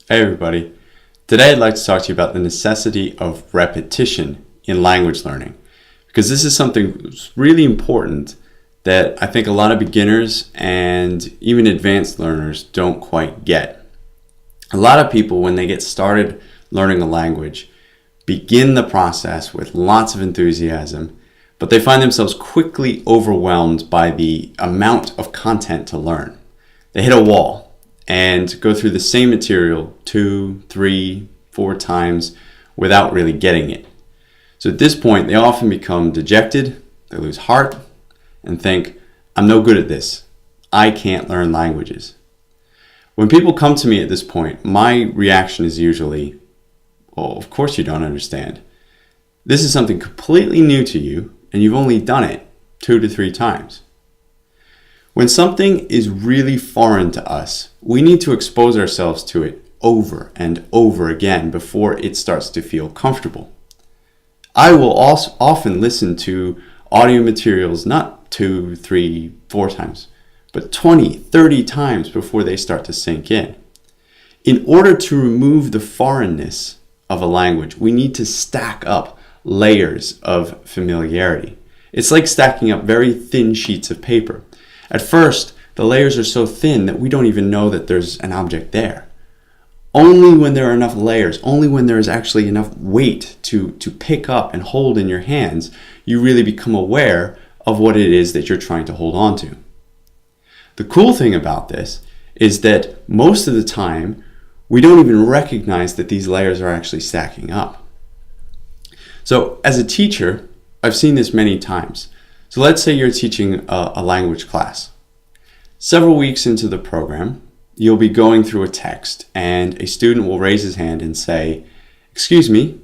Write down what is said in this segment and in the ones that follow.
Hey everybody. Today I'd like to talk to you about the necessity of repetition in language learning, because this is something that's really important that I think a lot of beginners and even advanced learners don't quite get. A lot of people, when they get started learning a language, begin the process with lots of enthusiasm, but they find themselves quickly overwhelmed by the amount of content to learn. They hit a wall and go through the same material 2, 3, 4 times without really getting it. So at this point, they often become dejected, they lose heart, and think, I'm no good at this. I can't learn languages. When people come to me at this point, my reaction is usually, well, of course you don't understand. This is something completely new to you, and you've only done it 2 to 3 times. When something is really foreign to us, we need to expose ourselves to it over and over again before it starts to feel comfortable. I will also often listen to audio materials not 2, 3, 4 times, but 20, 30 times before they start to sink in. In order to remove the foreignness of a language, we need to stack up layers of familiarity. It's like stacking up very thin sheets of paper. At first, the layers are so thin that we don't even know that there's an object there. Only when there are enough layers, only when there is actually enough weight to pick up and hold in your hands, you really become aware of what it is that you're trying to hold on to. The cool thing about this is that most of the time, we don't even recognize that these layers are actually stacking up. So as a teacher, I've seen this many times. So let's say you're teaching a language class. Several weeks into the program, you'll be going through a text and a student will raise his hand and say, excuse me,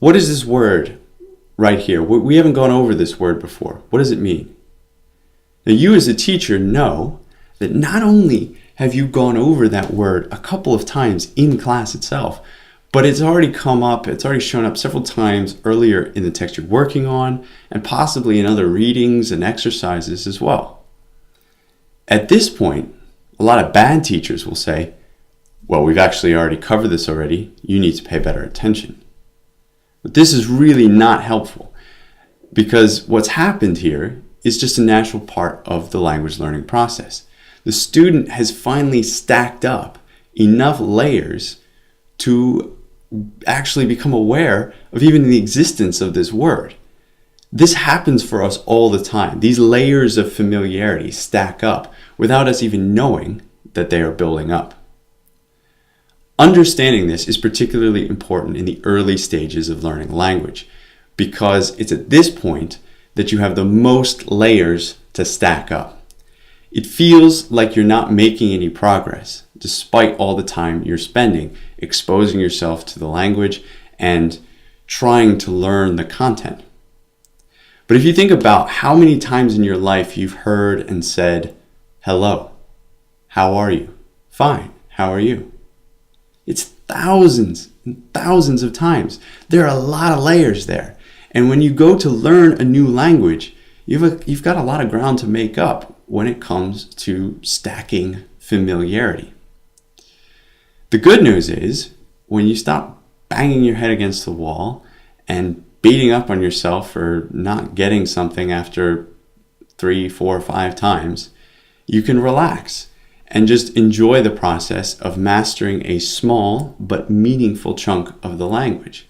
what is this word right here? We haven't gone over this word before. What does it mean? Now you as a teacher know that not only have you gone over that word a couple of times in class itself, but it's already come up, it's already shown up several times earlier in the text you're working on, and possibly in other readings and exercises as well. At this point, a lot of bad teachers will say, well, we've actually already covered this already, you need to pay better attention. But this is really not helpful, because what's happened here is just a natural part of the language learning process. The student has finally stacked up enough layers to actually become aware of even the existence of this word. This happens for us all the time. These layers of familiarity stack up without us even knowing that they are building up. Understanding this is particularly important in the early stages of learning language, because it's at this point that you have the most layers to stack up. It feels like you're not making any progress, despite all the time you're spending exposing yourself to the language and trying to learn the content. But if you think about how many times in your life you've heard and said, hello, how are you? Fine, how are you? It's thousands and thousands of times. There are a lot of layers there. And when you go to learn a new language, you've got a lot of ground to make up when it comes to stacking familiarity. The good news is, when you stop banging your head against the wall and beating up on yourself for not getting something after 3, 4, 5 times, you can relax and just enjoy the process of mastering a small but meaningful chunk of the language.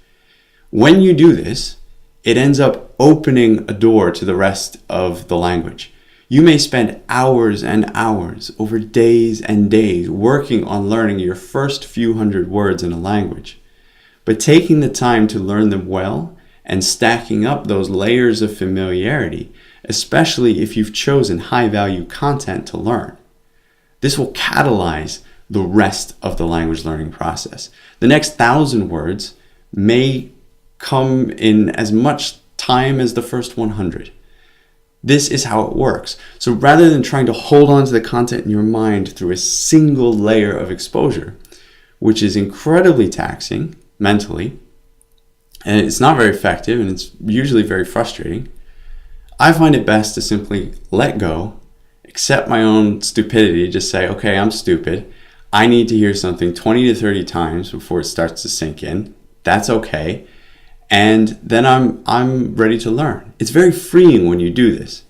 When you do this, it ends up opening a door to the rest of the language. You may spend hours and hours, over days and days, working on learning your first few hundred words in a language. But taking the time to learn them well and stacking up those layers of familiarity, especially if you've chosen high-value content to learn, this will catalyze the rest of the language learning process. The next 1,000 words may come in as much time as the first 100. This is how it works. So rather than trying to hold on to the content in your mind through a single layer of exposure, which is incredibly taxing mentally, and it's not very effective, and it's usually very frustrating, I find it best to simply let go, accept my own stupidity, just say, okay, I'm stupid. I need to hear something 20 to 30 times before it starts to sink in. That's okay. And then I'm ready to learn. It's very freeing when you do this.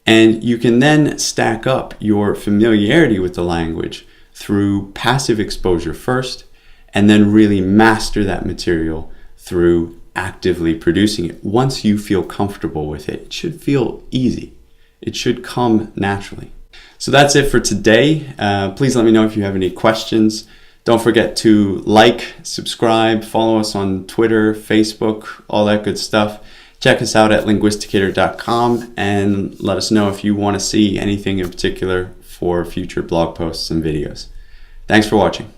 And you can then stack up your familiarity with the language through passive exposure first, and then really master that material through actively producing it. Once you feel comfortable with it, it should feel easy. It should come naturally. So that's it for today. Please let me know if you have any questions. Don't forget to like, subscribe, follow us on Twitter, Facebook, all that good stuff. Check us out at linguisticator.com and let us know if you want to see anything in particular for future blog posts and videos. Thanks for watching.